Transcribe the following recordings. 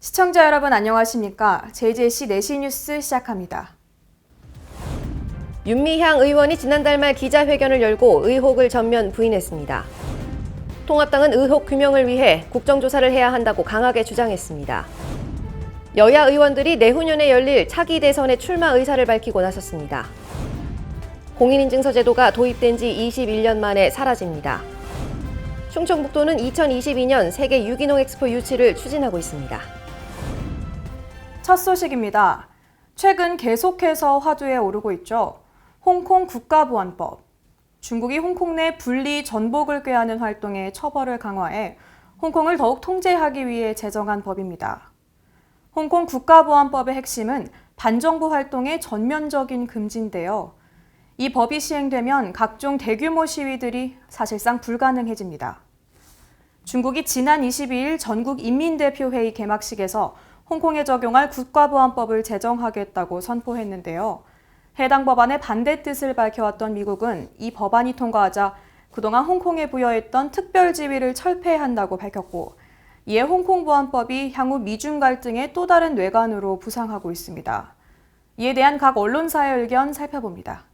시청자 여러분 안녕하십니까? JJC 4시 뉴스 시작합니다. 윤미향 의원이 지난달 말 기자회견을 열고 의혹을 전면 부인했습니다. 통합당은 의혹 규명을 위해 국정조사를 해야 한다고 강하게 주장했습니다. 여야 의원들이 내후년에 열릴 차기 대선에 출마 의사를 밝히고 나섰습니다. 공인인증서 제도가 도입된 지 21년 만에 사라집니다. 충청북도는 2022년 세계 유기농 엑스포 유치를 추진하고 있습니다. 첫 소식입니다. 최근 계속해서 화두에 오르고 있죠. 홍콩 국가보안법. 중국이 홍콩 내 분리 전복을 꾀하는 활동에 처벌을 강화해 홍콩을 더욱 통제하기 위해 제정한 법입니다. 홍콩 국가보안법의 핵심은 반정부 활동의 전면적인 금지인데요. 이 법이 시행되면 각종 대규모 시위들이 사실상 불가능해집니다. 중국이 지난 22일 전국인민대표회의 개막식에서 홍콩에 적용할 국가보안법을 제정하겠다고 선포했는데요. 해당 법안에 반대 뜻을 밝혀왔던 미국은 이 법안이 통과하자 그동안 홍콩에 부여했던 특별지위를 철폐한다고 밝혔고, 이에 홍콩보안법이 향후 미중 갈등의 또 다른 뇌관으로 부상하고 있습니다. 이에 대한 각 언론사의 의견 살펴봅니다.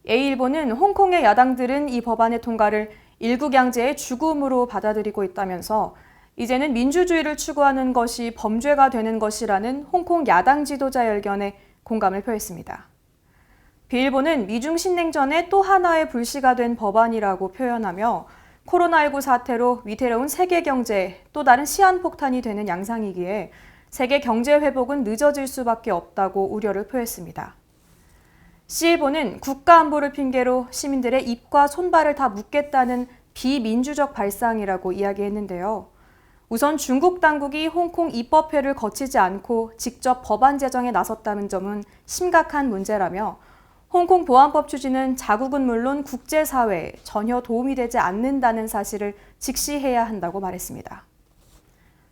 A일보는 홍콩의 야당들은 이 법안의 통과를 일국양제의 죽음으로 받아들이고 있다면서 이제는 민주주의를 추구하는 것이 범죄가 되는 것이라는 홍콩 야당 지도자의 의견에 공감을 표했습니다. B일보는 미중 신냉전의 또 하나의 불씨가 된 법안이라고 표현하며 코로나19 사태로 위태로운 세계 경제에 또 다른 시한폭탄이 되는 양상이기에 세계 경제 회복은 늦어질 수밖에 없다고 우려를 표했습니다. C일보는 국가안보를 핑계로 시민들의 입과 손발을 다 묶겠다는 비민주적 발상이라고 이야기했는데요. 우선 중국 당국이 홍콩 입법회를 거치지 않고 직접 법안 제정에 나섰다는 점은 심각한 문제라며 홍콩 보안법 추진은 자국은 물론 국제사회에 전혀 도움이 되지 않는다는 사실을 직시해야 한다고 말했습니다.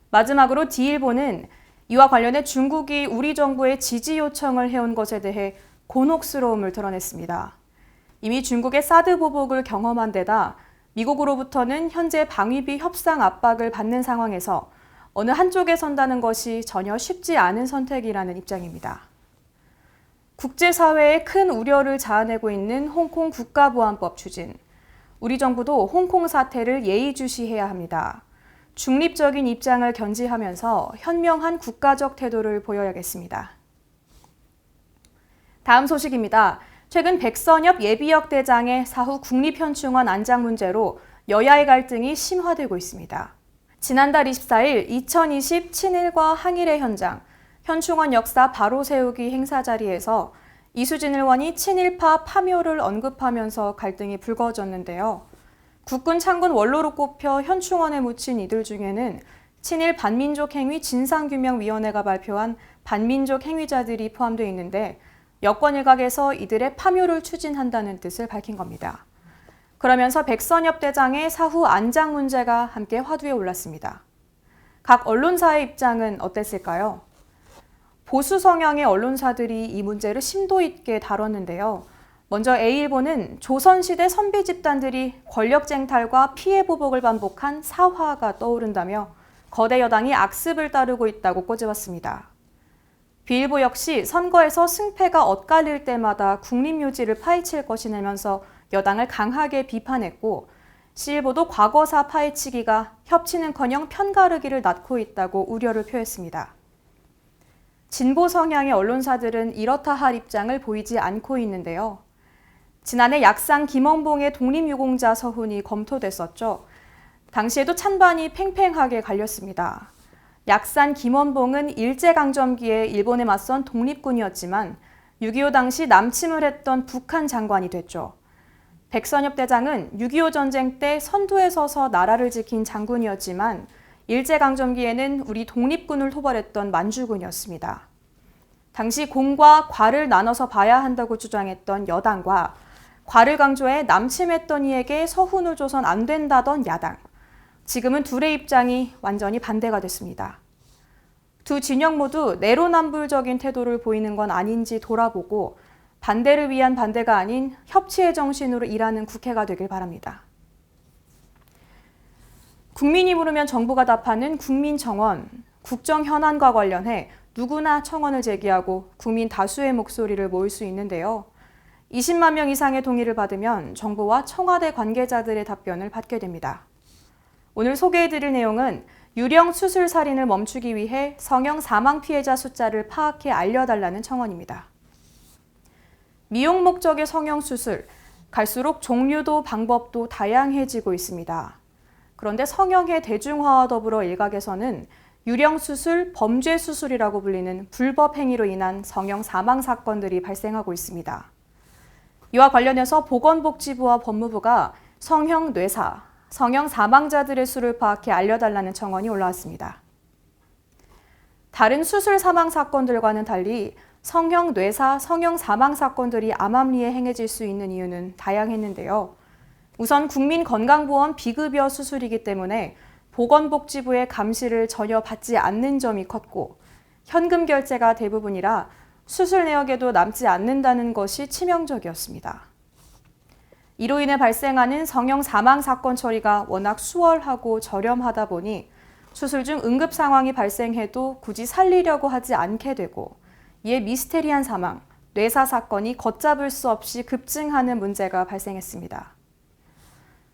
마지막으로 D일보는 이와 관련해 중국이 우리 정부의 지지 요청을 해온 것에 대해 곤혹스러움을 드러냈습니다. 이미 중국의 사드 보복을 경험한 데다 미국으로부터는 현재 방위비 협상 압박을 받는 상황에서 어느 한쪽에 선다는 것이 전혀 쉽지 않은 선택이라는 입장입니다. 국제사회에 큰 우려를 자아내고 있는 홍콩 국가보안법 추진. 우리 정부도 홍콩 사태를 예의주시해야 합니다. 중립적인 입장을 견지하면서 현명한 국가적 태도를 보여야겠습니다. 다음 소식입니다. 최근 백선엽 예비역 대장의 사후 국립현충원 안장 문제로 여야의 갈등이 심화되고 있습니다. 지난달 24일 2020 친일과 항일의 현장, 현충원 역사 바로 세우기 행사 자리에서 이수진 의원이 친일파 파묘를 언급하면서 갈등이 불거졌는데요. 국군 창군 원로로 꼽혀 현충원에 묻힌 이들 중에는 친일 반민족 행위 진상규명위원회가 발표한 반민족 행위자들이 포함되어 있는데 여권 일각에서 이들의 파묘를 추진한다는 뜻을 밝힌 겁니다. 그러면서 백선엽 대장의 사후 안장 문제가 함께 화두에 올랐습니다. 각 언론사의 입장은 어땠을까요? 보수 성향의 언론사들이 이 문제를 심도 있게 다뤘는데요. 먼저 A일보는 조선시대 선비 집단들이 권력쟁탈과 피해 보복을 반복한 사화가 떠오른다며 거대 여당이 악습을 따르고 있다고 꼬집었습니다. B일보 역시 선거에서 승패가 엇갈릴 때마다 국립묘지를 파헤칠 것이라면서 여당을 강하게 비판했고, C일보도 과거사 파헤치기가 협치는커녕 편가르기를 낳고 있다고 우려를 표했습니다. 진보 성향의 언론사들은 이렇다 할 입장을 보이지 않고 있는데요. 지난해 약산 김원봉의 독립유공자 서훈이 검토됐었죠. 당시에도 찬반이 팽팽하게 갈렸습니다. 약산 김원봉은 일제강점기에 일본에 맞선 독립군이었지만 6.25 당시 남침을 했던 북한 장관이 됐죠. 백선엽 대장은 6.25 전쟁 때 선두에 서서 나라를 지킨 장군이었지만 일제강점기에는 우리 독립군을 토벌했던 만주군이었습니다. 당시 공과 과를 나눠서 봐야 한다고 주장했던 여당과 과를 강조해 남침했던 이에게 서훈을 줘선 안 된다던 야당. 지금은 둘의 입장이 완전히 반대가 됐습니다. 두 진영 모두 내로남불적인 태도를 보이는 건 아닌지 돌아보고 반대를 위한 반대가 아닌 협치의 정신으로 일하는 국회가 되길 바랍니다. 국민이 물으면 정부가 답하는 국민청원. 국정 현안과 관련해 누구나 청원을 제기하고 국민 다수의 목소리를 모을 수 있는데요. 20만 명 이상의 동의를 받으면 정부와 청와대 관계자들의 답변을 받게 됩니다. 오늘 소개해드릴 내용은 유령 수술 살인을 멈추기 위해 성형 사망 피해자 숫자를 파악해 알려달라는 청원입니다. 미용 목적의 성형 수술, 갈수록 종류도 방법도 다양해지고 있습니다. 그런데 성형의 대중화와 더불어 일각에서는 유령 수술, 범죄 수술이라고 불리는 불법 행위로 인한 성형 사망 사건들이 발생하고 있습니다. 이와 관련해서 보건복지부와 법무부가 성형 뇌사, 성형 사망자들의 수를 파악해 알려달라는 청원이 올라왔습니다. 다른 수술 사망 사건들과는 달리 성형 뇌사, 성형 사망 사건들이 암암리에 행해질 수 있는 이유는 다양했는데요. 우선 국민건강보험 비급여 수술이기 때문에 보건복지부의 감시를 전혀 받지 않는 점이 컸고, 현금 결제가 대부분이라 수술 내역에도 남지 않는다는 것이 치명적이었습니다. 이로 인해 발생하는 성형 사망 사건 처리가 워낙 수월하고 저렴하다 보니 수술 중 응급 상황이 발생해도 굳이 살리려고 하지 않게 되고, 이에 미스테리한 사망, 뇌사 사건이 걷잡을 수 없이 급증하는 문제가 발생했습니다.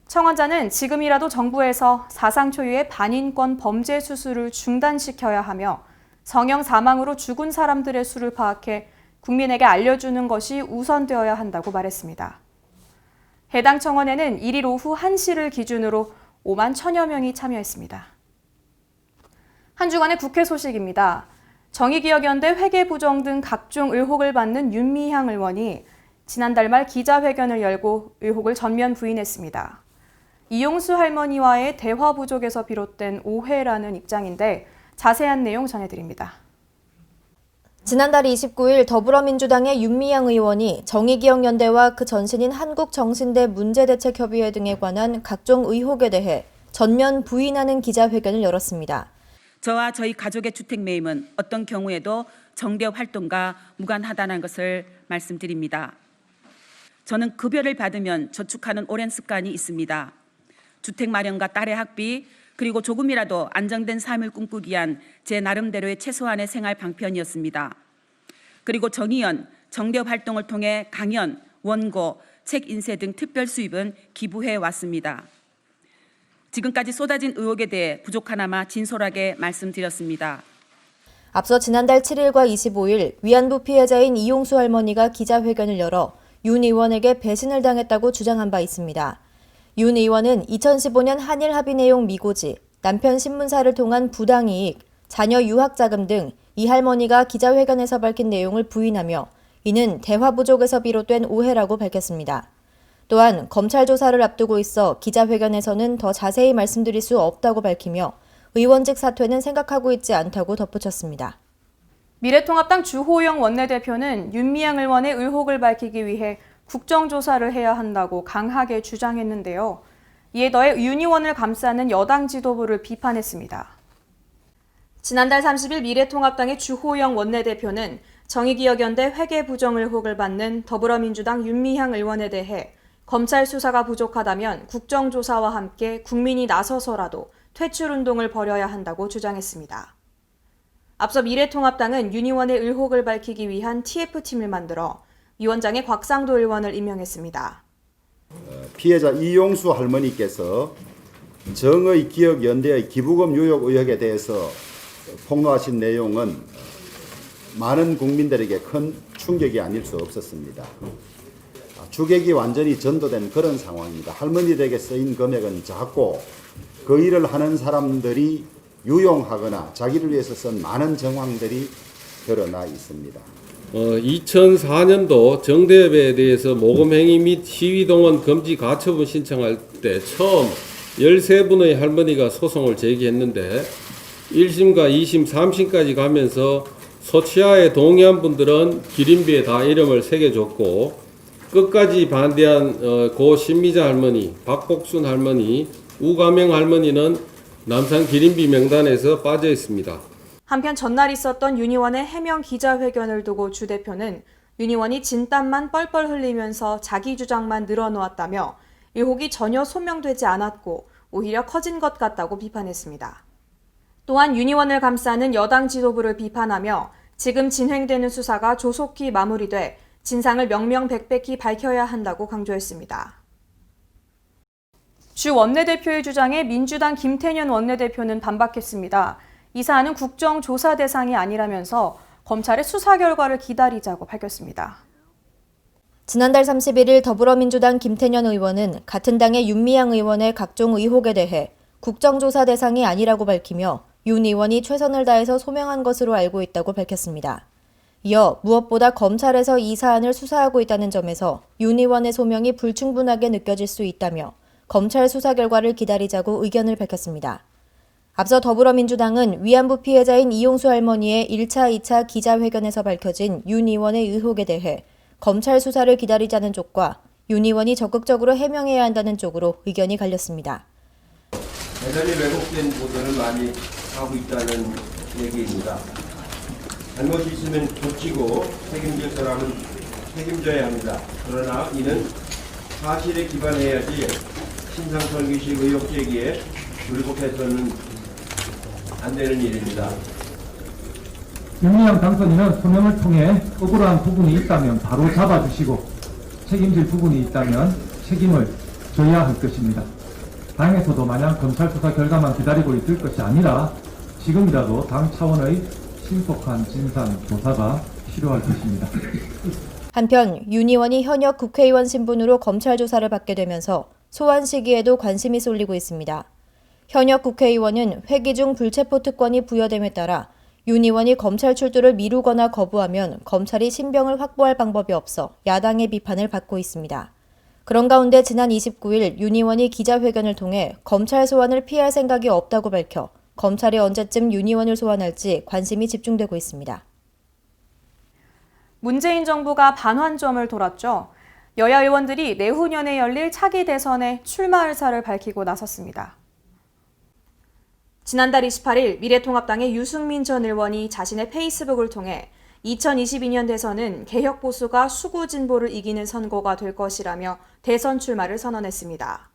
청원자는 지금이라도 정부에서 사상 초유의 반인권 범죄 수술을 중단시켜야 하며 성형 사망으로 죽은 사람들의 수를 파악해 국민에게 알려주는 것이 우선되어야 한다고 말했습니다. 해당 청원에는 1일 오후 1시를 기준으로 5만 1천여 명이 참여했습니다. 한 주간의 국회 소식입니다. 정의기억연대 회계부정 등 각종 의혹을 받는 윤미향 의원이 지난달 말 기자회견을 열고 의혹을 전면 부인했습니다. 이용수 할머니와의 대화 부족에서 비롯된 오해라는 입장인데 자세한 내용 전해드립니다. 지난달 29일 더불어민주당의 윤미향 의원이 정의기억연대와 그 전신인 한국정신대 문제대책협의회 등에 관한 각종 의혹에 대해 전면 부인하는 기자회견을 열었습니다. 저와 저희 가족의 주택 매입은 어떤 경우에도 정대 활동과 무관하다는 것을 말씀드립니다. 저는 급여를 받으면 저축하는 오랜 습관이 있습니다. 주택 마련과 딸의 학비, 그리고 조금이라도 안정된 삶을 꿈꾸기 위한 제 나름대로의 최소한의 생활 방편이었습니다. 그리고 정의연, 정대 활동을 통해 강연, 원고, 책 인쇄 등 특별 수입은 기부해 왔습니다. 지금까지 쏟아진 의혹에 대해 부족하나마 진솔하게 말씀드렸습니다. 앞서 지난달 7일과 25일 위안부 피해자인 이용수 할머니가 기자회견을 열어 윤 의원에게 배신을 당했다고 주장한 바 있습니다. 윤 의원은 2015년 한일 합의 내용 미고지, 남편 신문사를 통한 부당이익, 자녀 유학자금 등 이 할머니가 기자회견에서 밝힌 내용을 부인하며 이는 대화 부족에서 비롯된 오해라고 밝혔습니다. 또한 검찰 조사를 앞두고 있어 기자회견에서는 더 자세히 말씀드릴 수 없다고 밝히며 의원직 사퇴는 생각하고 있지 않다고 덧붙였습니다. 미래통합당 주호영 원내대표는 윤미향 의원의 의혹을 밝히기 위해 국정조사를 해야 한다고 강하게 주장했는데요. 이에 더해 윤 의원을 감싸는 여당 지도부를 비판했습니다. 지난달 30일 미래통합당의 주호영 원내대표는 정의기억연대 회계부정 의혹을 받는 더불어민주당 윤미향 의원에 대해 검찰 수사가 부족하다면 국정조사와 함께 국민이 나서서라도 퇴출운동을 벌여야 한다고 주장했습니다. 앞서 미래통합당은 윤 의원의 의혹을 밝히기 위한 TF팀을 만들어 위원장에 곽상도 의원을 임명했습니다. 피해자 이용수 할머니께서 정의기억연대의 기부금 유혹 의혹에 대해서 폭로하신 내용은 많은 국민들에게 큰 충격이 아닐 수 없었습니다. 주객이 완전히 전도된 그런 상황입니다. 할머니들에게 쓰인 금액은 작고 그 일을 하는 사람들이 유용하거나 자기를 위해서 쓴 많은 정황들이 드러나 있습니다. 2004년도 정대협에 대해서 모금행위 및 시위동원 금지 가처분 신청할 때 처음 13분의 할머니가 소송을 제기했는데 1심과 2심, 3심까지 가면서 소치하에 동의한 분들은 기림비에 다 이름을 새겨줬고 끝까지 반대한 고 신미자 할머니, 박복순 할머니, 우가명 할머니는 남산 기림비 명단에서 빠져 있습니다. 한편 전날 있었던 윤 의원의 해명 기자회견을 두고 주 대표는 윤 의원이 진땀만 뻘뻘 흘리면서 자기 주장만 늘어놓았다며 의혹이 전혀 소명되지 않았고 오히려 커진 것 같다고 비판했습니다. 또한 윤 의원을 감싸는 여당 지도부를 비판하며 지금 진행되는 수사가 조속히 마무리돼 진상을 명명백백히 밝혀야 한다고 강조했습니다. 주 원내대표의 주장에 민주당 김태년 원내대표는 반박했습니다. 이 사안은 국정조사 대상이 아니라면서 검찰의 수사 결과를 기다리자고 밝혔습니다. 지난달 31일 더불어민주당 김태년 의원은 같은 당의 윤미향 의원의 각종 의혹에 대해 국정조사 대상이 아니라고 밝히며 윤 의원이 최선을 다해서 소명한 것으로 알고 있다고 밝혔습니다. 이어 무엇보다 검찰에서 이 사안을 수사하고 있다는 점에서 윤 의원의 소명이 불충분하게 느껴질 수 있다며 검찰 수사 결과를 기다리자고 의견을 밝혔습니다. 앞서 더불어민주당은 위안부 피해자인 이용수 할머니의 1차, 2차 기자회견에서 밝혀진 윤 의원의 의혹에 대해 검찰 수사를 기다리자는 쪽과 윤 의원이 적극적으로 해명해야 한다는 쪽으로 의견이 갈렸습니다. 대단히 왜곡된 보도를 많이 하고 있다는 얘기입니다. 잘못이 있으면 고치고 책임질 사람은 책임져야 합니다. 그러나 이는 사실에 기반해야지 신상설기식 의혹 제기에 굴복해서는 안 되는 일입니다. 윤미향 당선인은 소명을 통해 억울한 부분이 있다면 바로 잡아주시고 책임질 부분이 있다면 책임을 져야 할 것입니다. 당에서도 마냥 검찰 수사 결과만 기다리고 있을 것이 아니라 지금이라도 당 차원의 신속한 진상 조사가 필요할 것입니다. 한편 윤 의원이 현역 국회의원 신분으로 검찰 조사를 받게 되면서 소환 시기에도 관심이 쏠리고 있습니다. 현역 국회의원은 회기 중 불체포 특권이 부여됨에 따라 윤 의원이 검찰 출두를 미루거나 거부하면 검찰이 신병을 확보할 방법이 없어 야당의 비판을 받고 있습니다. 그런 가운데 지난 29일 윤 의원이 기자회견을 통해 검찰 소환을 피할 생각이 없다고 밝혀 검찰이 언제쯤 윤 의원을 소환할지 관심이 집중되고 있습니다. 문재인 정부가 반환점을 돌았죠. 여야 의원들이 내후년에 열릴 차기 대선에 출마 의사를 밝히고 나섰습니다. 지난달 28일 미래통합당의 유승민 전 의원이 자신의 페이스북을 통해 2022년 대선은 개혁보수가 수구진보를 이기는 선거가 될 것이라며 대선 출마를 선언했습니다.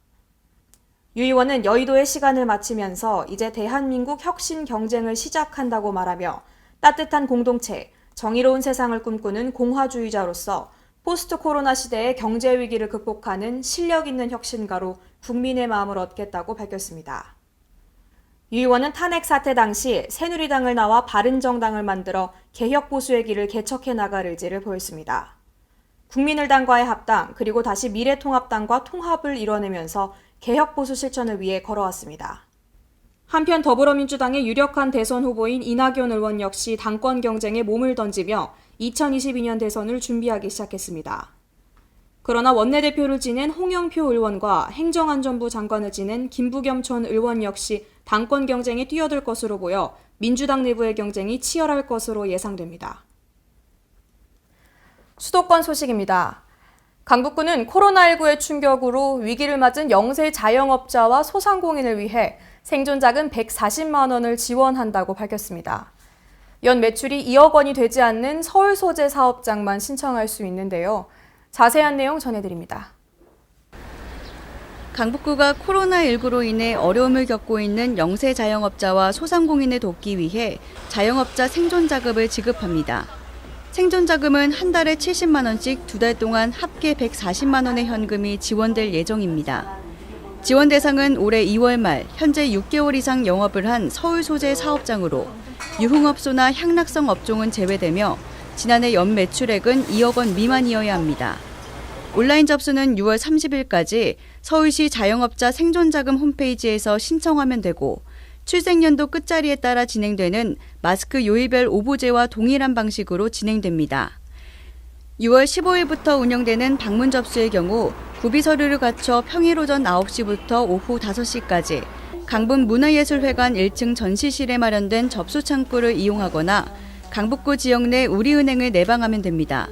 유 의원은 여의도에 시간을 마치면서 이제 대한민국 혁신 경쟁을 시작한다고 말하며 따뜻한 공동체, 정의로운 세상을 꿈꾸는 공화주의자로서 포스트 코로나 시대의 경제 위기를 극복하는 실력 있는 혁신가로 국민의 마음을 얻겠다고 밝혔습니다. 유 의원은 탄핵 사태 당시 새누리당을 나와 바른정당을 만들어 개혁보수의 길을 개척해 나갈 의지를 보였습니다. 국민의당과의 합당 그리고 다시 미래통합당과 통합을 이뤄내면서 개혁보수 실천을 위해 걸어왔습니다. 한편 더불어민주당의 유력한 대선 후보인 이낙연 의원 역시 당권 경쟁에 몸을 던지며 2022년 대선을 준비하기 시작했습니다. 그러나 원내대표를 지낸 홍영표 의원과 행정안전부 장관을 지낸 김부겸 전 의원 역시 당권 경쟁에 뛰어들 것으로 보여 민주당 내부의 경쟁이 치열할 것으로 예상됩니다. 수도권 소식입니다. 강북구는 코로나19의 충격으로 위기를 맞은 영세 자영업자와 소상공인을 위해 생존자금 140만 원을 지원한다고 밝혔습니다. 연 매출이 2억 원이 되지 않는 서울 소재 사업장만 신청할 수 있는데요. 자세한 내용 전해드립니다. 강북구가 코로나19로 인해 어려움을 겪고 있는 영세 자영업자와 소상공인을 돕기 위해 자영업자 생존자금을 지급합니다. 생존자금은 한 달에 70만 원씩 2달 동안 합계 140만 원의 현금이 지원될 예정입니다. 지원 대상은 올해 2월 말 현재 6개월 이상 영업을 한 서울 소재 사업장으로 유흥업소나 향락성 업종은 제외되며 지난해 연 매출액은 2억 원 미만이어야 합니다. 온라인 접수는 6월 30일까지 서울시 자영업자 생존자금 홈페이지에서 신청하면 되고 출생연도 끝자리에 따라 진행되는 마스크 요일별 오보제와 동일한 방식으로 진행됩니다. 6월 15일부터 운영되는 방문 접수의 경우 구비 서류를 갖춰 평일 오전 9시부터 오후 5시까지 강북 문화예술회관 1층 전시실에 마련된 접수 창구를 이용하거나 강북구 지역 내 우리은행을 내방하면 됩니다.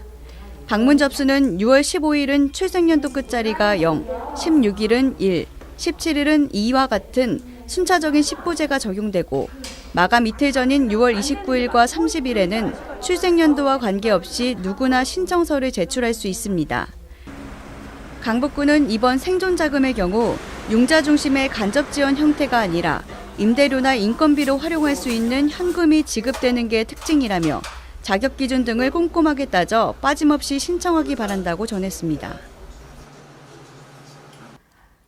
방문 접수는 6월 15일은 출생연도 끝자리가 0, 16일은 1, 17일은 2와 같은 순차적인 10부제가 적용되고 마감 이틀 전인 6월 29일과 30일에는 출생연도와 관계없이 누구나 신청서를 제출할 수 있습니다. 강북구는 이번 생존자금의 경우 융자 중심의 간접 지원 형태가 아니라 임대료나 인건비로 활용할 수 있는 현금이 지급되는 게 특징이라며 자격 기준 등을 꼼꼼하게 따져 빠짐없이 신청하기 바란다고 전했습니다.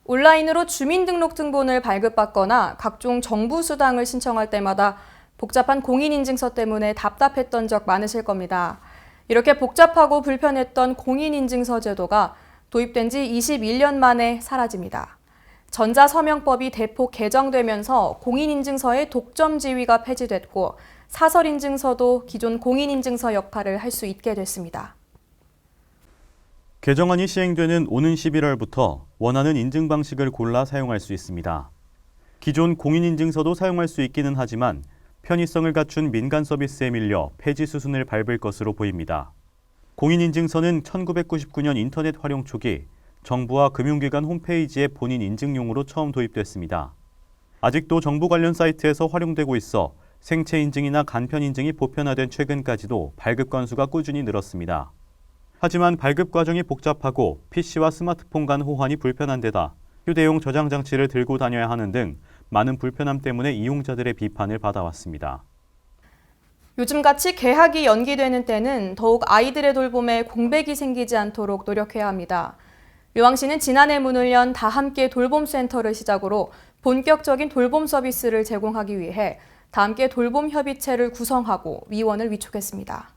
온라인으로 주민등록증본을 발급받거나 각종 정부 수당을 신청할 때마다 복잡한 공인인증서 때문에 답답했던 적 많으실 겁니다. 이렇게 복잡하고 불편했던 공인인증서 제도가 도입된 지 21년 만에 사라집니다. 전자서명법이 대폭 개정되면서 공인인증서의 독점 지위가 폐지됐고 사설인증서도 기존 공인인증서 역할을 할 수 있게 됐습니다. 개정안이 시행되는 오는 11월부터 원하는 인증 방식을 골라 사용할 수 있습니다. 기존 공인인증서도 사용할 수 있기는 하지만 편의성을 갖춘 민간 서비스에 밀려 폐지 수순을 밟을 것으로 보입니다. 공인인증서는 1999년 인터넷 활용 초기 정부와 금융기관 홈페이지에 본인 인증용으로 처음 도입됐습니다. 아직도 정부 관련 사이트에서 활용되고 있어 생체 인증이나 간편 인증이 보편화된 최근까지도 발급 건수가 꾸준히 늘었습니다. 하지만 발급 과정이 복잡하고 PC와 스마트폰 간 호환이 불편한 데다 휴대용 저장 장치를 들고 다녀야 하는 등 많은 불편함 때문에 이용자들의 비판을 받아왔습니다. 요즘같이 개학이 연기되는 때는 더욱 아이들의 돌봄에 공백이 생기지 않도록 노력해야 합니다. 의왕시는 지난해 문을 연 다함께 돌봄센터를 시작으로 본격적인 돌봄 서비스를 제공하기 위해 다함께 돌봄협의체를 구성하고 위원을 위촉했습니다.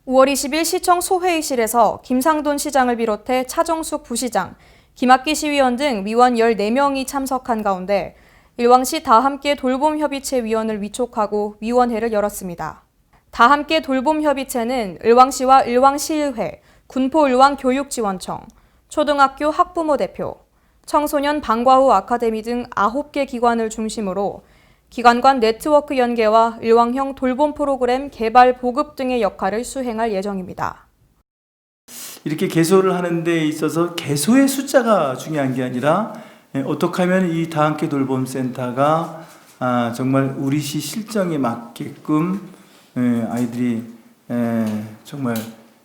5월 20일 시청 소회의실에서 김상돈 시장을 비롯해 차정숙 부시장, 김학기 시의원 등 위원 14명이 참석한 가운데 의왕시 다함께 돌봄협의체 위원을 위촉하고 위원회를 열었습니다. 다함께 돌봄협의체는 의왕시와 의왕시의회, 군포의왕교육지원청, 초등학교 학부모 대표, 청소년 방과후 아카데미 등 9개 기관을 중심으로 기관 간 네트워크 연계와 의왕형 돌봄 프로그램 개발 보급 등의 역할을 수행할 예정입니다. 이렇게 개소를 하는 데 있어서 개소의 숫자가 중요한 게 아니라 어떻게 하면 이 다함께 돌봄센터가 정말 우리 시 실정에 맞게끔 아이들이 정말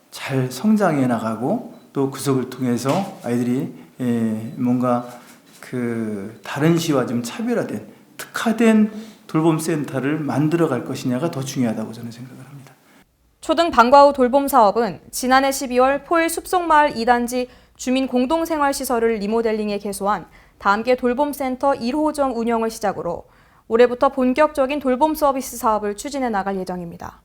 잘 성장해 나가고 또 구속을 통해서 아이들이 뭔가 그 다른 시와 좀 차별화된 특화된 돌봄센터를 만들어갈 것이냐가 더 중요하다고 저는 생각을 합니다. 초등 방과후 돌봄 사업은 지난해 12월 포일 숲속마을 2단지 주민 공동생활시설을 리모델링해 개소한 다함께 돌봄센터 1호점 운영을 시작으로 올해부터 본격적인 돌봄 서비스 사업을 추진해 나갈 예정입니다.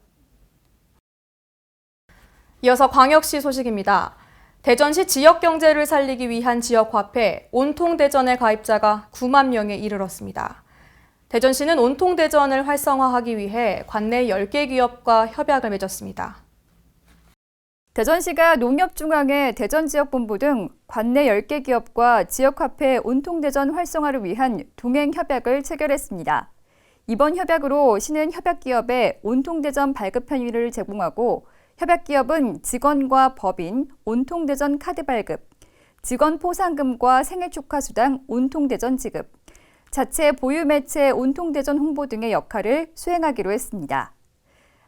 이어서 광역시 소식입니다. 대전시 지역 경제를 살리기 위한 지역화폐 온통대전의 가입자가 9만 명에 이르렀습니다. 대전시는 온통대전을 활성화하기 위해 관내 10개 기업과 협약을 맺었습니다. 대전시가 농협중앙회 대전지역본부 등 관내 10개 기업과 지역화폐 온통대전 활성화를 위한 동행협약을 체결했습니다. 이번 협약으로 시는 협약기업에 온통대전 발급 편의를 제공하고 협약기업은 직원과 법인 온통대전 카드 발급, 직원 포상금과 생일축하수당 온통대전 지급, 자체 보유 매체 온통대전 홍보 등의 역할을 수행하기로 했습니다.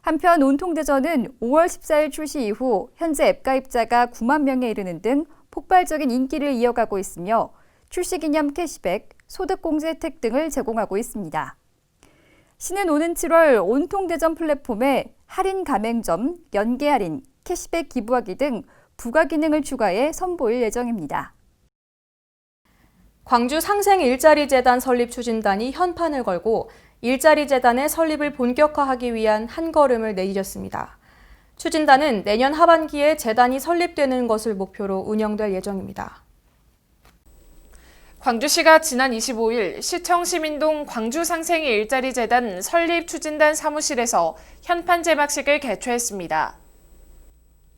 한편 온통대전은 5월 14일 출시 이후 현재 앱 가입자가 9만 명에 이르는 등 폭발적인 인기를 이어가고 있으며 출시 기념 캐시백, 소득공제 혜택 등을 제공하고 있습니다. 시는 오는 7월 온통대전 플랫폼에 할인 가맹점, 연계 할인, 캐시백 기부하기 등 부가 기능을 추가해 선보일 예정입니다. 광주 상생 일자리 재단 설립 추진단이 현판을 걸고 일자리 재단의 설립을 본격화하기 위한 한 걸음을 내디뎠습니다. 추진단은 내년 하반기에 재단이 설립되는 것을 목표로 운영될 예정입니다. 광주시가 지난 25일 시청 시민동 광주상생의 일자리 재단 설립 추진단 사무실에서 현판 제막식을 개최했습니다.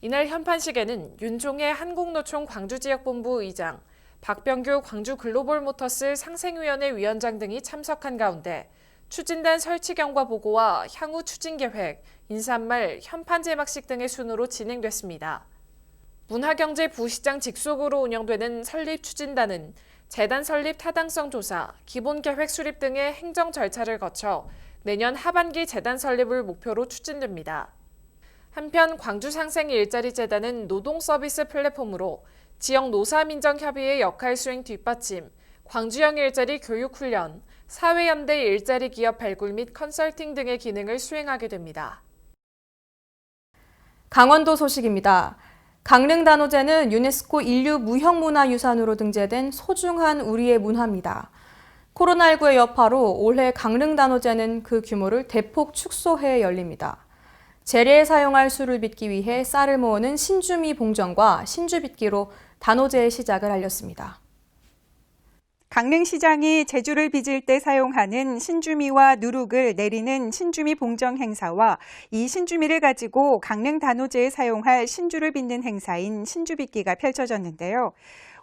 이날 현판식에는 윤종혜 한국노총 광주지역본부 의장, 박병규 광주글로벌모터스 상생위원회 위원장 등이 참석한 가운데 추진단 설치 경과 보고와 향후 추진 계획, 인사말, 현판 제막식 등의 순으로 진행됐습니다. 문화경제부시장 직속으로 운영되는 설립 추진단은 재단 설립 타당성 조사, 기본계획 수립 등의 행정 절차를 거쳐 내년 하반기 재단 설립을 목표로 추진됩니다. 한편 광주상생 일자리재단은 노동서비스 플랫폼으로 지역 노사민정협의회 역할 수행 뒷받침, 광주형 일자리 교육훈련, 사회연대 일자리 기업 발굴 및 컨설팅 등의 기능을 수행하게 됩니다. 강원도 소식입니다. 강릉단오제는 유네스코 인류 무형문화유산으로 등재된 소중한 우리의 문화입니다. 코로나19의 여파로 올해 강릉단오제는 그 규모를 대폭 축소해 열립니다. 재래에 사용할 수를 빚기 위해 쌀을 모으는 신주미 봉정과 신주빚기로 단오제의 시작을 알렸습니다. 강릉시장이 제주를 빚을 때 사용하는 신주미와 누룩을 내리는 신주미 봉정 행사와 이 신주미를 가지고 강릉 단오제에 사용할 신주를 빚는 행사인 신주빚기가 펼쳐졌는데요.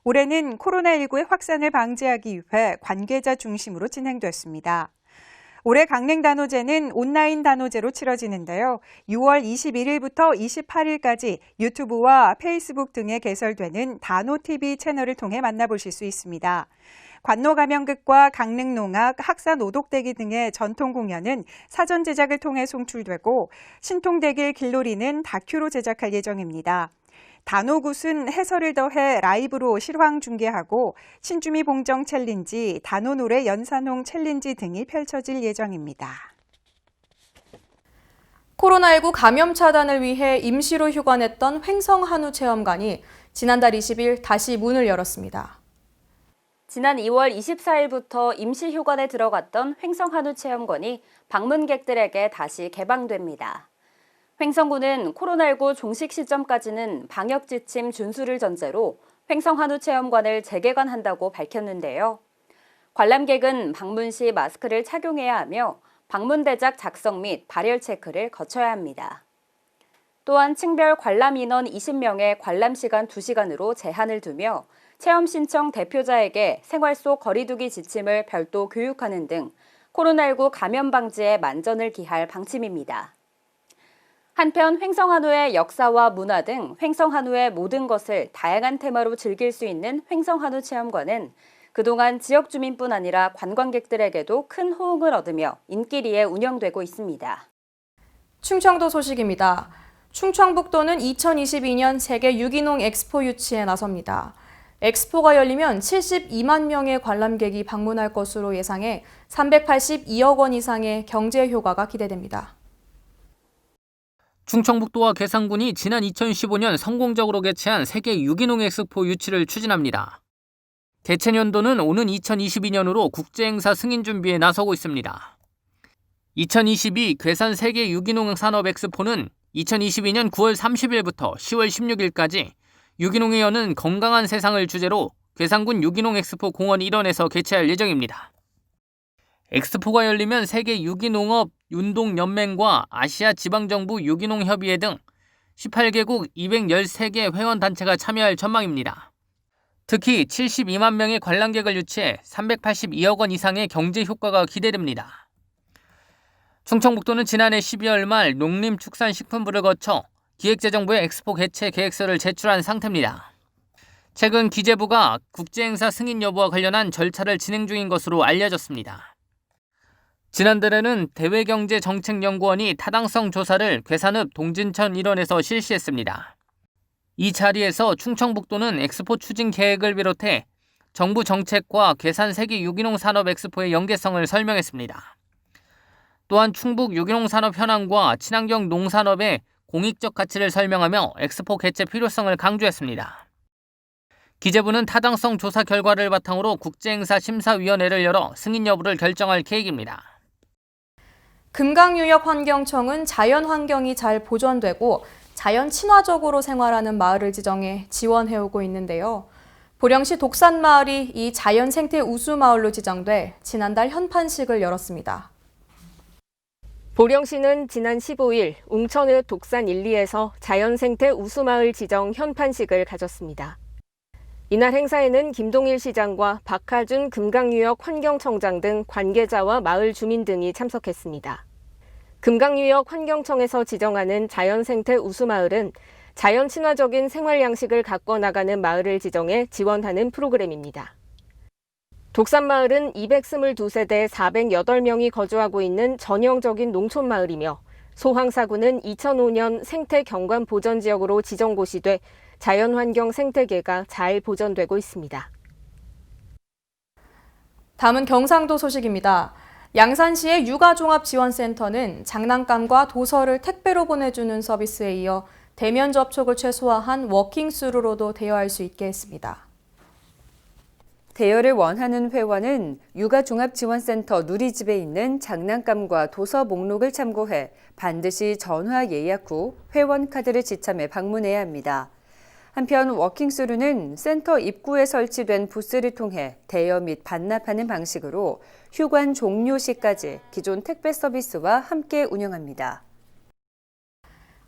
올해는 코로나19의 확산을 방지하기 위해 관계자 중심으로 진행됐습니다. 올해 강릉 단오제는 온라인 단오제로 치러지는데요. 6월 21일부터 28일까지 유튜브와 페이스북 등에 개설되는 단오TV 채널을 통해 만나보실 수 있습니다. 관노가명극과 강릉농악, 학사노독대기 등의 전통 공연은 사전 제작을 통해 송출되고 신통대길 길놀이는 다큐로 제작할 예정입니다. 단오굿은 해설을 더해 라이브로 실황 중계하고 신주미 봉정 챌린지, 단오노래 연산홍 챌린지 등이 펼쳐질 예정입니다. 코로나19 감염 차단을 위해 임시로 휴관했던 횡성한우체험관이 지난달 20일 다시 문을 열었습니다. 지난 2월 24일부터 임시 휴관에 들어갔던 횡성한우체험관이 방문객들에게 다시 개방됩니다. 횡성군은 코로나19 종식 시점까지는 방역 지침 준수를 전제로 횡성한우체험관을 재개관한다고 밝혔는데요. 관람객은 방문 시 마스크를 착용해야 하며 방문 대작 작성 및 발열 체크를 거쳐야 합니다. 또한 층별 관람 인원 20명의 관람 시간 2시간으로 제한을 두며 체험 신청 대표자에게 생활 속 거리두기 지침을 별도 교육하는 등 코로나19 감염 방지에 만전을 기할 방침입니다. 한편 횡성한우의 역사와 문화 등 횡성한우의 모든 것을 다양한 테마로 즐길 수 있는 횡성한우 체험관은 그동안 지역 주민뿐 아니라 관광객들에게도 큰 호응을 얻으며 인기리에 운영되고 있습니다. 충청도 소식입니다. 충청북도는 2022년 세계 유기농 엑스포 유치에 나섭니다. 엑스포가 열리면 72만 명의 관람객이 방문할 것으로 예상해 382억 원 이상의 경제 효과가 기대됩니다. 충청북도와 괴산군이 지난 2015년 성공적으로 개최한 세계 유기농 엑스포 유치를 추진합니다. 개최년도는 오는 2022년으로 국제행사 승인 준비에 나서고 있습니다. 2022 괴산 세계 유기농 산업 엑스포는 2022년 9월 30일부터 10월 16일까지 유기농에 여는 건강한 세상을 주제로 괴산군 유기농 엑스포 공원 일원에서 개최할 예정입니다. 엑스포가 열리면 세계 유기농업 운동연맹과 아시아 지방정부 유기농협의회 등 18개국 213개 회원단체가 참여할 전망입니다. 특히 72만 명의 관람객을 유치해 382억 원 이상의 경제 효과가 기대됩니다. 충청북도는 지난해 12월 말 농림축산식품부를 거쳐 기획재정부에 엑스포 개최 계획서를 제출한 상태입니다. 최근 기재부가 국제행사 승인 여부와 관련한 절차를 진행 중인 것으로 알려졌습니다. 지난달에는 대외경제정책연구원이 타당성 조사를 괴산읍 동진천 일원에서 실시했습니다. 이 자리에서 충청북도는 엑스포 추진 계획을 비롯해 정부 정책과 괴산 세계 유기농 산업 엑스포의 연계성을 설명했습니다. 또한 충북 유기농 산업 현황과 친환경 농산업의 공익적 가치를 설명하며 엑스포 개최 필요성을 강조했습니다. 기재부는 타당성 조사 결과를 바탕으로 국제행사 심사위원회를 열어 승인 여부를 결정할 계획입니다. 금강유역환경청은 자연환경이 잘 보존되고 자연 친화적으로 생활하는 마을을 지정해 지원해오고 있는데요. 보령시 독산마을이 이 자연생태 우수마을로 지정돼 지난달 현판식을 열었습니다. 보령시는 지난 15일 웅천읍 독산 1, 2에서 자연생태 우수마을 지정 현판식을 가졌습니다. 이날 행사에는 김동일 시장과 박하준 금강유역 환경청장 등 관계자와 마을 주민 등이 참석했습니다. 금강유역 환경청에서 지정하는 자연생태 우수마을은 자연 친화적인 생활 양식을 가꿔 나가는 마을을 지정해 지원하는 프로그램입니다. 독산마을은 222세대 408명이 거주하고 있는 전형적인 농촌마을이며 소황사구는 2005년 생태경관보전지역으로 지정고시 돼 자연환경 생태계가 잘 보존되고 있습니다. 다음은 경상도 소식입니다. 양산시의 육아종합지원센터는 장난감과 도서를 택배로 보내주는 서비스에 이어 대면 접촉을 최소화한 워킹스루로도 대여할 수 있게 했습니다. 대여를 원하는 회원은 육아종합지원센터 누리집에 있는 장난감과 도서 목록을 참고해 반드시 전화 예약 후 회원 카드를 지참해 방문해야 합니다. 한편 워킹스루는 센터 입구에 설치된 부스를 통해 대여 및 반납하는 방식으로 휴관 종료 시까지 기존 택배 서비스와 함께 운영합니다.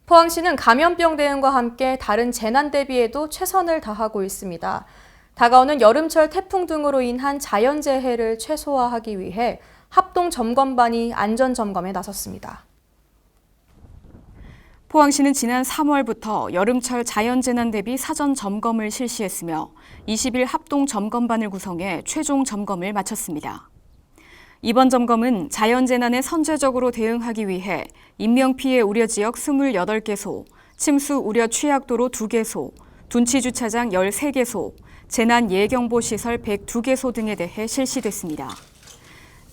포항시는 감염병 대응과 함께 다른 재난 대비에도 최선을 다하고 있습니다. 다가오는 여름철 태풍 등으로 인한 자연재해를 최소화하기 위해 합동점검반이 안전점검에 나섰습니다. 포항시는 지난 3월부터 여름철 자연재난 대비 사전 점검을 실시했으며 20일 합동점검반을 구성해 최종 점검을 마쳤습니다. 이번 점검은 자연재난에 선제적으로 대응하기 위해 인명피해 우려 지역 28개소, 침수 우려 취약도로 2개소, 둔치주차장 13개소, 재난예경보시설 102개소 등에 대해 실시됐습니다.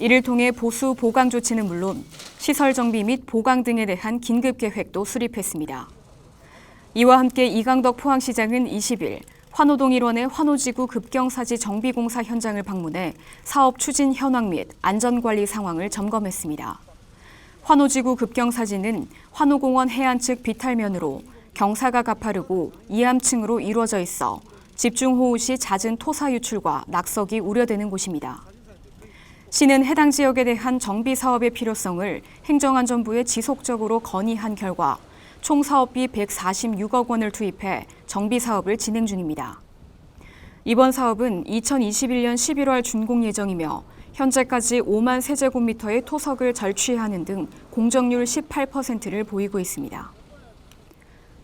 이를 통해 보수 보강 조치는 물론 시설 정비 및 보강 등에 대한 긴급 계획도 수립했습니다. 이와 함께 이강덕 포항시장은 20일 환호동 일원의 환호지구 급경사지 정비공사 현장을 방문해 사업 추진 현황 및 안전관리 상황을 점검했습니다. 환호지구 급경사지는 환호공원 해안 측 비탈면으로 경사가 가파르고 이암층으로 이루어져 있어 집중호우 시 잦은 토사 유출과 낙석이 우려되는 곳입니다. 시는 해당 지역에 대한 정비 사업의 필요성을 행정안전부에 지속적으로 건의한 결과 총 사업비 146억 원을 투입해 정비 사업을 진행 중입니다. 이번 사업은 2021년 11월 준공 예정이며 현재까지 5만 세제곱미터의 토석을 절취하는 등 공정률 18%를 보이고 있습니다.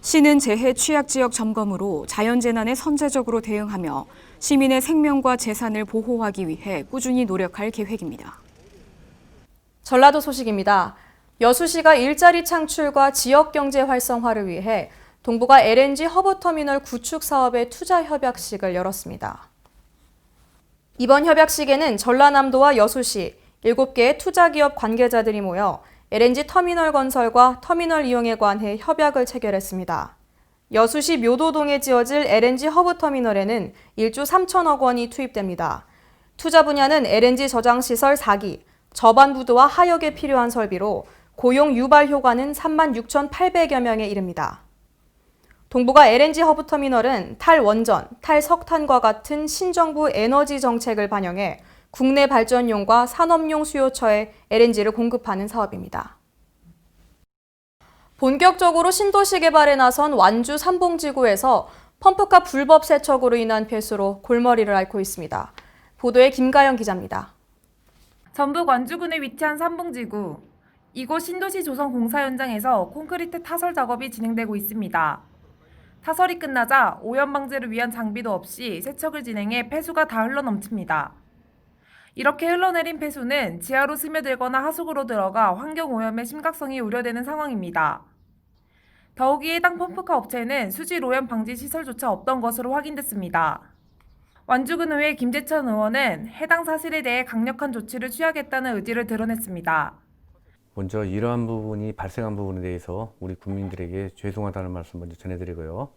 시는 재해 취약 지역 점검으로 자연재난에 선제적으로 대응하며 시민의 생명과 재산을 보호하기 위해 꾸준히 노력할 계획입니다. 전라도 소식입니다. 여수시가 일자리 창출과 지역경제 활성화를 위해 동부가 LNG 허브터미널 구축 사업의 투자 협약식을 열었습니다. 이번 협약식에는 전라남도와 여수시 7개의 투자기업 관계자들이 모여 LNG 터미널 건설과 터미널 이용에 관해 협약을 체결했습니다. 여수시 묘도동에 지어질 LNG 허브터미널에는 1조 3천억 원이 투입됩니다. 투자 분야는 LNG 저장시설 4기, 저반부두와 하역에 필요한 설비로 고용 유발 효과는 36,800여 명에 이릅니다. 동부가 LNG 허브터미널은 탈원전, 탈석탄과 같은 신정부 에너지 정책을 반영해 국내 발전용과 산업용 수요처에 LNG를 공급하는 사업입니다. 본격적으로 신도시 개발에 나선 완주 삼봉지구에서 펌프카 불법 세척으로 인한 폐수로 골머리를 앓고 있습니다. 보도에 김가영 기자입니다. 전북 완주군에 위치한 삼봉지구. 이곳 신도시 조성 공사 현장에서 콘크리트 타설 작업이 진행되고 있습니다. 타설이 끝나자 오염 방지를 위한 장비도 없이 세척을 진행해 폐수가 다 흘러넘칩니다. 이렇게 흘러내린 폐수는 지하로 스며들거나 하수구로 들어가 환경오염의 심각성이 우려되는 상황입니다. 더욱이 해당 펌프카 업체는 수질 오염 방지 시설조차 없던 것으로 확인됐습니다. 완주군의회 김재천 의원은 해당 사실에 대해 강력한 조치를 취하겠다는 의지를 드러냈습니다. 먼저 이러한 부분이 발생한 부분에 대해서 우리 국민들에게 죄송하다는 말씀 먼저 전해드리고요.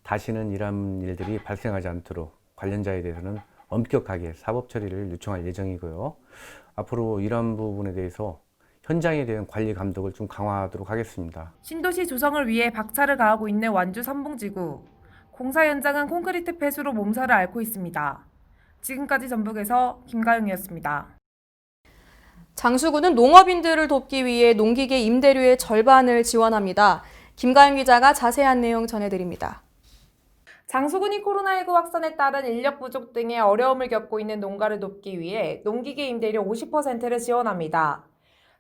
다시는 이러한 일들이 발생하지 않도록 관련자에 대해서는 엄격하게 사법 처리를 요청할 예정이고요. 앞으로 이러한 부분에 대해서 현장에 대한 관리 감독을 좀 강화하도록 하겠습니다. 신도시 조성을 위해 박차를 가하고 있는 완주 삼봉지구. 공사 현장은 콘크리트 폐수로 몸살을 앓고 있습니다. 지금까지 전북에서 김가영이었습니다. 장수군은 농업인들을 돕기 위해 농기계 임대료의 절반을 지원합니다. 김가영 기자가 자세한 내용 전해드립니다. 장수군이 코로나19 확산에 따른 인력 부족 등의 어려움을 겪고 있는 농가를 돕기 위해 농기계 임대료 50%를 지원합니다.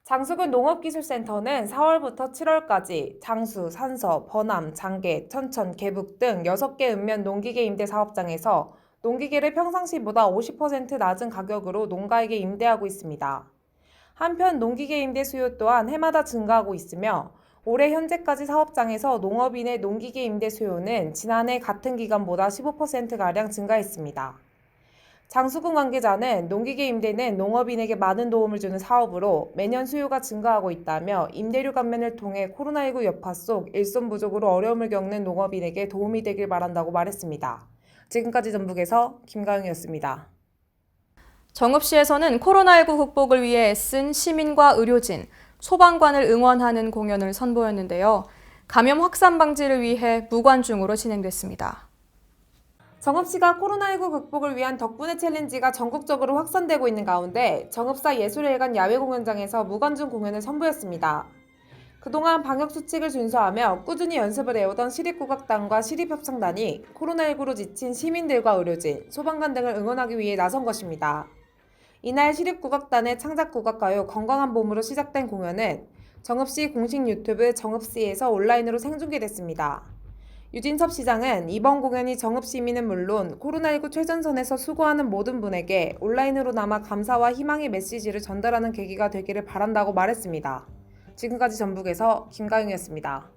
장수군 농업기술센터는 4월부터 7월까지 장수, 산서, 버남, 장계, 천천, 계북 등 6개 읍면 농기계 임대 사업장에서 농기계를 평상시보다 50% 낮은 가격으로 농가에게 임대하고 있습니다. 한편 농기계 임대 수요 또한 해마다 증가하고 있으며 올해 현재까지 사업장에서 농업인의 농기계 임대 수요는 지난해 같은 기간보다 15%가량 증가했습니다. 장수군 관계자는 농기계 임대는 농업인에게 많은 도움을 주는 사업으로 매년 수요가 증가하고 있다며 임대료 감면을 통해 코로나19 여파 속 일손 부족으로 어려움을 겪는 농업인에게 도움이 되길 바란다고 말했습니다. 지금까지 전북에서 김가영이었습니다. 정읍시에서는 코로나19 극복을 위해 애쓴 시민과 의료진, 소방관을 응원하는 공연을 선보였는데요. 감염 확산 방지를 위해 무관중으로 진행됐습니다. 정읍시가 코로나19 극복을 위한 덕분에 챌린지가 전국적으로 확산되고 있는 가운데 정읍사 예술회관 야외공연장에서 무관중 공연을 선보였습니다. 그동안 방역수칙을 준수하며 꾸준히 연습을 해오던 시립국악단과 시립협창단이 코로나19로 지친 시민들과 의료진, 소방관 등을 응원하기 위해 나선 것입니다. 이날 시립국악단의 창작국악가요 건강한 봄으로 시작된 공연은 정읍시 공식 유튜브 정읍시에서 온라인으로 생중계됐습니다. 유진섭 시장은 이번 공연이 정읍 시민은 물론 코로나19 최전선에서 수고하는 모든 분에게 온라인으로나마 감사와 희망의 메시지를 전달하는 계기가 되기를 바란다고 말했습니다. 지금까지 전북에서 김가영이었습니다.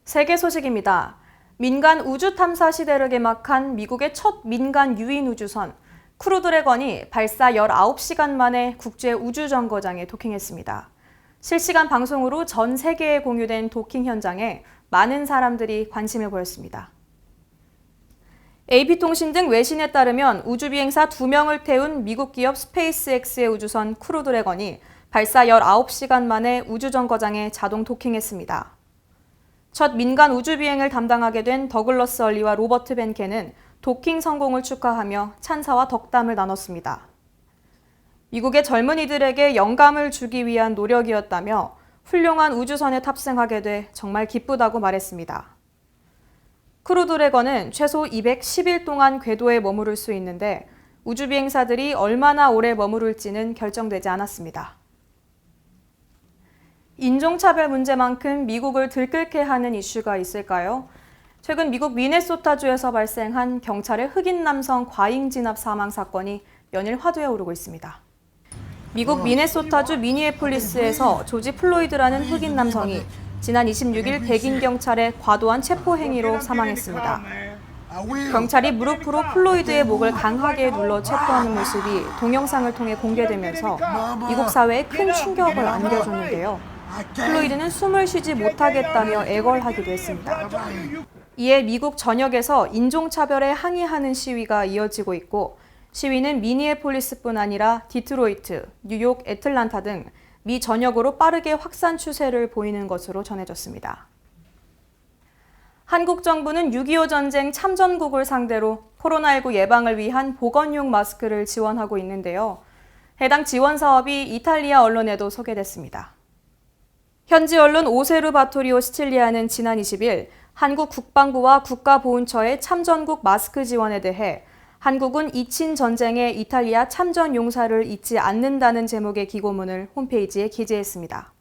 세계 소식입니다. 민간 우주 탐사 시대를 개막한 미국의 첫 민간 유인 우주선 크루드래건이 발사 19시간 만에 국제 우주 정거장에 도킹했습니다. 실시간 방송으로 전 세계에 공유된 도킹 현장에 많은 사람들이 관심을 보였습니다. AP통신 등 외신에 따르면 우주비행사 2명을 태운 미국 기업 스페이스X의 우주선 크루드래건이 발사 19시간 만에 우주정거장에 자동 도킹했습니다. 첫 민간 우주비행을 담당하게 된 더글러스 얼리와 로버트 벤케는 도킹 성공을 축하하며 찬사와 덕담을 나눴습니다. 미국의 젊은이들에게 영감을 주기 위한 노력이었다며 훌륭한 우주선에 탑승하게 돼 정말 기쁘다고 말했습니다. 크루드래건은 최소 210일 동안 궤도에 머무를 수 있는데 우주비행사들이 얼마나 오래 머무를지는 결정되지 않았습니다. 인종차별 문제만큼 미국을 들끓게 하는 이슈가 있을까요? 최근 미국 미네소타주에서 발생한 경찰의 흑인 남성 과잉 진압 사망 사건이 연일 화두에 오르고 있습니다. 미국 미네소타주 미니애폴리스에서 조지 플로이드라는 흑인 남성이 지난 26일 백인 경찰의 과도한 체포 행위로 사망했습니다. 경찰이 무릎으로 플로이드의 목을 강하게 눌러 체포하는 모습이 동영상을 통해 공개되면서 미국 사회에 큰 충격을 안겨줬는데요. 플로이드는 숨을 쉬지 못하겠다며 애걸하기도 했습니다. 이에 미국 전역에서 인종차별에 항의하는 시위가 이어지고 있고 시위는 미니애폴리스뿐 아니라 디트로이트, 뉴욕, 애틀란타 등 미 전역으로 빠르게 확산 추세를 보이는 것으로 전해졌습니다. 한국 정부는 6.25 전쟁 참전국을 상대로 코로나19 예방을 위한 보건용 마스크를 지원하고 있는데요. 해당 지원 사업이 이탈리아 언론에도 소개됐습니다. 현지 언론 오세르바토리오 시칠리아는 지난 20일 한국 국방부와 국가보훈처의 참전국 마스크 지원에 대해 한국은 이친 전쟁에 이탈리아 참전 용사를 잊지 않는다는 제목의 기고문을 홈페이지에 기재했습니다.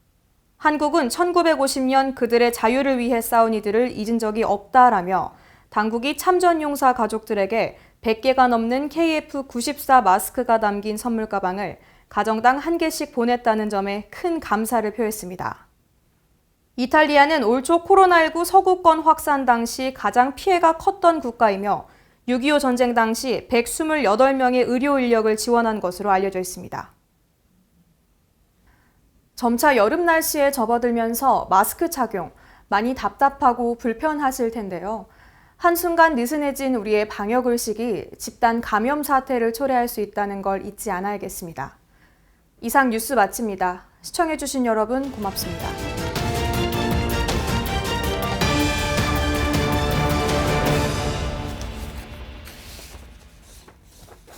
한국은 1950년 그들의 자유를 위해 싸운 이들을 잊은 적이 없다라며 당국이 참전 용사 가족들에게 100개가 넘는 KF94 마스크가 담긴 선물 가방을 가정당 1개씩 보냈다는 점에 큰 감사를 표했습니다. 이탈리아는 올 초 코로나19 서구권 확산 당시 가장 피해가 컸던 국가이며 6.25 전쟁 당시 128명의 의료 인력을 지원한 것으로 알려져 있습니다. 점차 여름 날씨에 접어들면서 마스크 착용 많이 답답하고 불편하실 텐데요. 한순간 느슨해진 우리의 방역의식이 집단 감염 사태를 초래할 수 있다는 걸 잊지 않아야겠습니다. 이상 뉴스 마칩니다. 시청해주신 여러분 고맙습니다.